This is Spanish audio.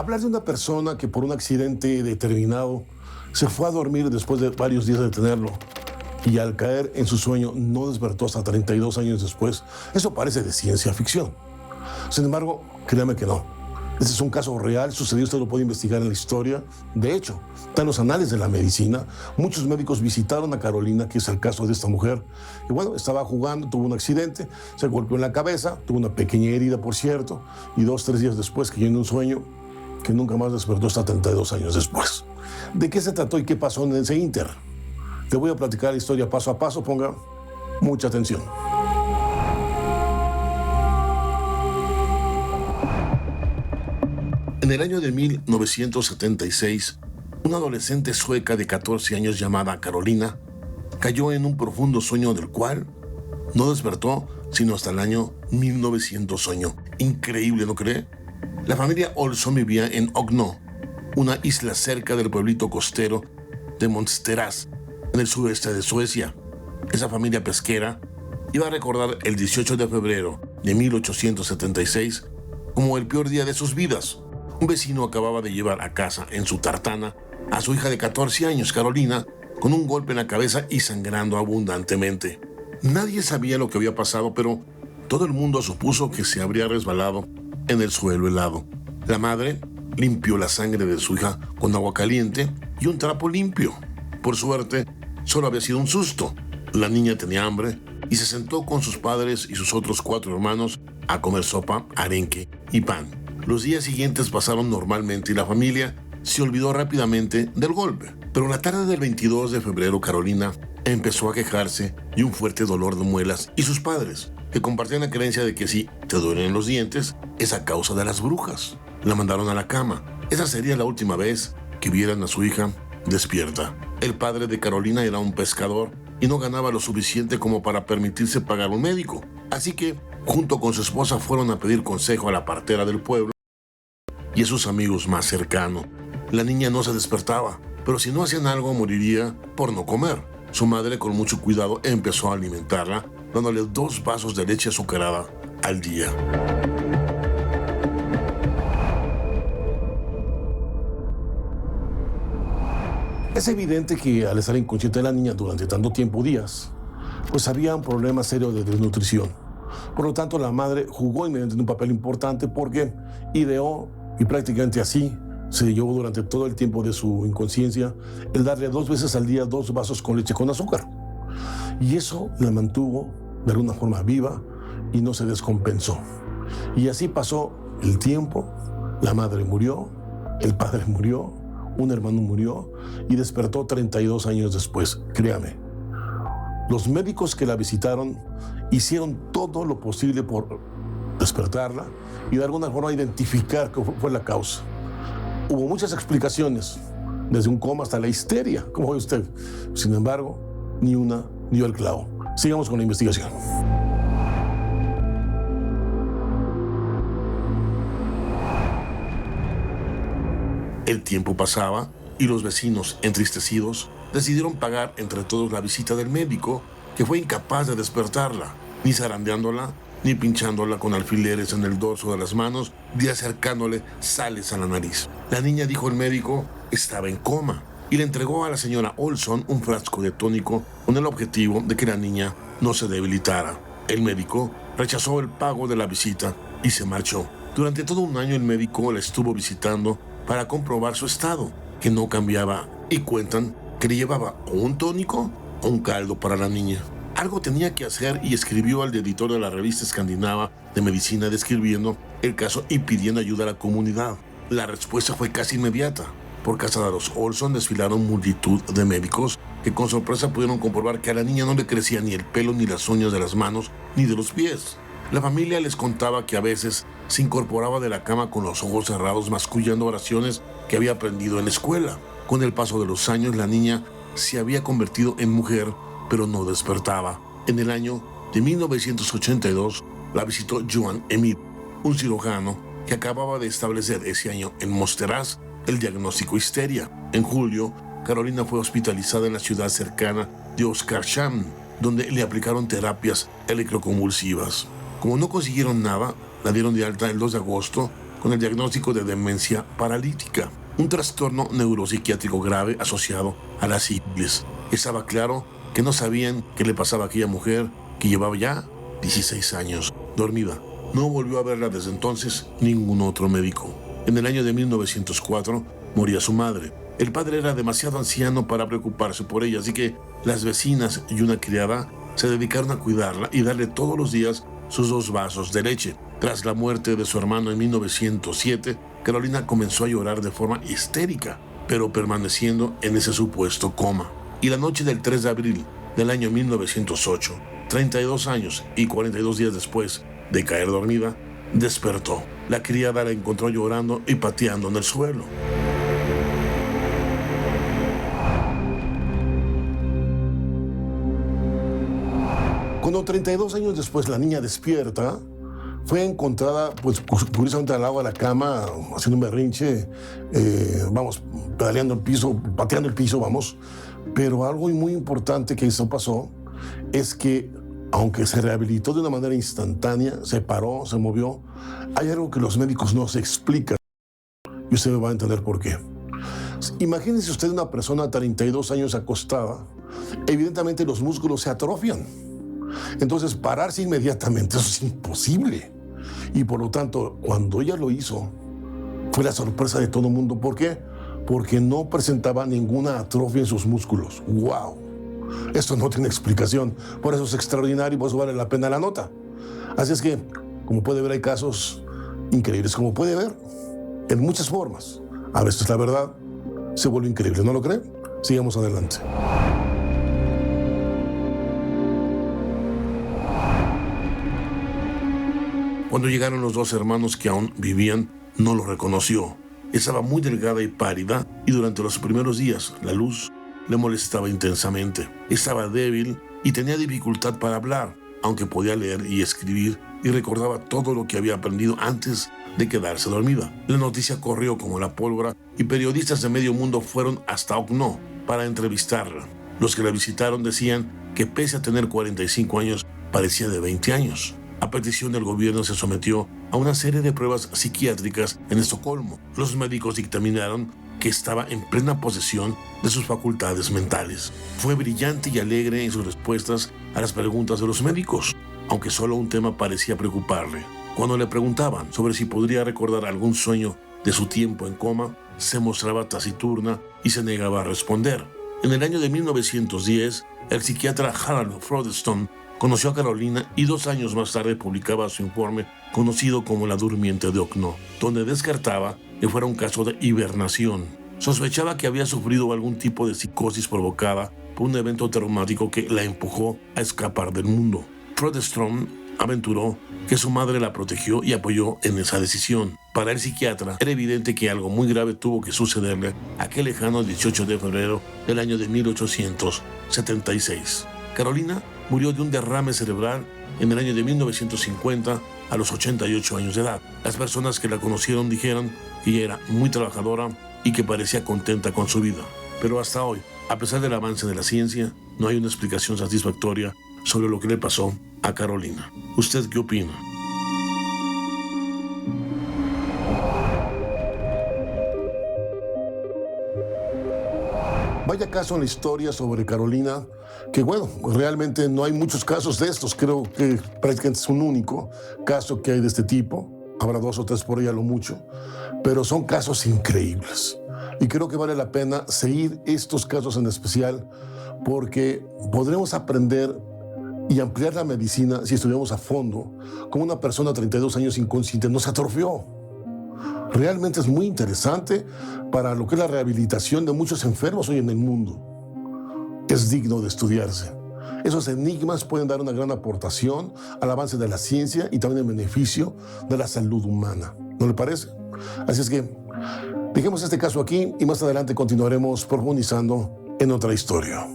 Hablar de una persona que por un accidente determinado se fue a dormir después de varios días de tenerlo y al caer en su sueño no despertó hasta 32 años después, eso parece de ciencia ficción. Sin embargo, créame que no. Este es un caso real, sucedió, usted lo puede investigar en la historia. De hecho, está en los anales de la medicina. Muchos médicos visitaron a Carolina, que es el caso de esta mujer, que bueno, estaba jugando, tuvo un accidente, se golpeó en la cabeza, tuvo una pequeña herida, por cierto, y 2 o 3 días después cayó en un sueño que nunca más despertó hasta 32 años después. ¿De qué se trató y qué pasó en ese ínter? Te voy a platicar la historia paso a paso, ponga mucha atención. En el año de 1976, una adolescente sueca de 14 años llamada Carolina cayó en un profundo sueño del cual no despertó sino hasta el año 1900 sueño. Increíble, ¿no cree? La familia Olson vivía en Ogno, una isla cerca del pueblito costero de Monsteras, en el sureste de Suecia. Esa familia pesquera iba a recordar el 18 de febrero de 1876 como el peor día de sus vidas. Un vecino acababa de llevar a casa en su tartana a su hija de 14 años, Carolina, con un golpe en la cabeza y sangrando abundantemente. Nadie sabía lo que había pasado, pero todo el mundo supuso que se habría resbalado en el suelo helado. La madre limpió la sangre de su hija con agua caliente y un trapo limpio. Por suerte, solo había sido un susto. La niña tenía hambre y se sentó con sus padres y sus otros 4 hermanos a comer sopa, arenque y pan. Los días siguientes pasaron normalmente y la familia se olvidó rápidamente del golpe. Pero la tarde del 22 de febrero, Carolina empezó a quejarse de un fuerte dolor de muelas y sus padres, que compartían la creencia de que si te duelen los dientes, es a causa de las brujas. La mandaron a la cama. Esa sería la última vez que vieran a su hija despierta. El padre de Carolina era un pescador y no ganaba lo suficiente como para permitirse pagar un médico. Así que, junto con su esposa, fueron a pedir consejo a la partera del pueblo y a sus amigos más cercanos. La niña no se despertaba, pero si no hacían algo moriría por no comer. Su madre, con mucho cuidado, empezó a alimentarla, dándole 2 vasos de leche azucarada al día. Es evidente que al estar inconsciente la niña durante tanto tiempo, días, pues había un problema serio de desnutrición. Por lo tanto, la madre jugó inmediatamente un papel importante porque ideó, y prácticamente así se llevó durante todo el tiempo de su inconsciencia, el darle 2 veces al día 2 vasos con leche con azúcar. Y eso la mantuvo de alguna forma viva y no se descompensó. Y así pasó el tiempo, la madre murió, el padre murió, un hermano murió y despertó 32 años después. Créame, los médicos que la visitaron hicieron todo lo posible por despertarla y de alguna forma identificar qué fue la causa. Hubo muchas explicaciones, desde un coma hasta la histeria, como ve usted. Sin embargo, ni una dio el clavo. Sigamos con la investigación. El tiempo pasaba y los vecinos, entristecidos, decidieron pagar entre todos la visita del médico, que fue incapaz de despertarla, ni zarandeándola, ni pinchándola con alfileres en el dorso de las manos, ni acercándole sales a la nariz. La niña, dijo el médico, estaba en coma y le entregó a la señora Olson un frasco de tónico con el objetivo de que la niña no se debilitara. El médico rechazó el pago de la visita y se marchó. Durante todo un año el médico la estuvo visitando para comprobar su estado, que no cambiaba, y cuentan que le llevaba o un tónico o un caldo para la niña. Algo tenía que hacer y escribió al editor de la revista escandinava de medicina describiendo el caso y pidiendo ayuda a la comunidad. La respuesta fue casi inmediata. Por casa de los Olson desfilaron multitud de médicos que con sorpresa pudieron comprobar que a la niña no le crecía ni el pelo, ni las uñas de las manos, ni de los pies. La familia les contaba que a veces se incorporaba de la cama con los ojos cerrados, mascullando oraciones que había aprendido en la escuela. Con el paso de los años, la niña se había convertido en mujer, pero no despertaba. En el año de 1982, la visitó Johan Emil, un cirujano que acababa de establecer ese año en Monsteras el diagnóstico histeria. En julio, Carolina fue hospitalizada en la ciudad cercana de Oskarshamn, donde le aplicaron terapias electroconvulsivas. Como no consiguieron nada, la dieron de alta el 2 de agosto con el diagnóstico de demencia paralítica, un trastorno neuropsiquiátrico grave asociado a la sífilis. Estaba claro que no sabían qué le pasaba a aquella mujer que llevaba ya 16 años dormida. No volvió a verla desde entonces ningún otro médico. En el año de 1904 moría su madre. El padre era demasiado anciano para preocuparse por ella, así que las vecinas y una criada se dedicaron a cuidarla y darle todos los días sus 2 vasos de leche. Tras la muerte de su hermano en 1907, Carolina comenzó a llorar de forma histérica, pero permaneciendo en ese supuesto coma. Y la noche del 3 de abril del año 1908, 32 años y 42 días después de caer dormida, despertó. La criada la encontró llorando y pateando en el suelo. Cuando 32 años después la niña despierta, fue encontrada, pues, curiosamente al lado de la cama, haciendo un berrinche, pedaleando el piso, pateando el piso, Pero algo muy importante que eso pasó es que, aunque se rehabilitó de una manera instantánea, se paró, se movió, hay algo que los médicos no se explican. Y usted me va a entender por qué. Imagínese usted una persona a 32 años acostada, evidentemente los músculos se atrofian. Entonces, pararse inmediatamente, eso es imposible. Y por lo tanto, cuando ella lo hizo, fue la sorpresa de todo el mundo. ¿Por qué? Porque no presentaba ninguna atrofia en sus músculos. ¡Wow! Esto no tiene explicación. Por eso es extraordinario y por eso vale la pena la nota. Así es que, como puede ver, hay casos increíbles. Como puede ver, en muchas formas. A veces la verdad se vuelve increíble, ¿no lo cree? Sigamos adelante. Cuando llegaron los 2 hermanos que aún vivían, no lo reconoció. Estaba muy delgada y pálida y durante los primeros días la luz le molestaba intensamente. Estaba débil y tenía dificultad para hablar, aunque podía leer y escribir y recordaba todo lo que había aprendido antes de quedarse dormida. La noticia corrió como la pólvora y periodistas de medio mundo fueron hasta Okno para entrevistarla. Los que la visitaron decían que pese a tener 45 años, parecía de 20 años. A petición del gobierno se sometió a una serie de pruebas psiquiátricas en Estocolmo. Los médicos dictaminaron que estaba en plena posesión de sus facultades mentales. Fue brillante y alegre en sus respuestas a las preguntas de los médicos, aunque solo un tema parecía preocuparle. Cuando le preguntaban sobre si podría recordar algún sueño de su tiempo en coma, se mostraba taciturna y se negaba a responder. En el año de 1910, el psiquiatra Harald Frodeston conoció a Carolina y 2 años más tarde publicaba su informe conocido como La Durmiente de Okno, donde descartaba que fuera un caso de hibernación. Sospechaba que había sufrido algún tipo de psicosis provocada por un evento traumático que la empujó a escapar del mundo. Frodeston aventuró que su madre la protegió y apoyó en esa decisión. Para el psiquiatra era evidente que algo muy grave tuvo que sucederle aquel lejano 18 de febrero del año de 1876. Carolina murió de un derrame cerebral en el año de 1950 a los 88 años de edad. Las personas que la conocieron dijeron que ella era muy trabajadora y que parecía contenta con su vida. Pero hasta hoy, a pesar del avance de la ciencia, no hay una explicación satisfactoria sobre lo que le pasó a Carolina. ¿Usted qué opina? Vaya caso en la historia sobre Carolina, que bueno, realmente no hay muchos casos de estos. Creo que prácticamente es un único caso que hay de este tipo. Habrá 2 o 3 por ahí a lo mucho, pero son casos increíbles. Y creo que vale la pena seguir estos casos en especial porque podremos aprender y ampliar la medicina si estudiamos a fondo cómo una persona de 32 años inconsciente no se atrofió. Realmente es muy interesante para lo que es la rehabilitación de muchos enfermos hoy en el mundo. Es digno de estudiarse. Esos enigmas pueden dar una gran aportación al avance de la ciencia y también en beneficio de la salud humana. ¿No le parece? Así es que dejemos este caso aquí y más adelante continuaremos profundizando en otra historia.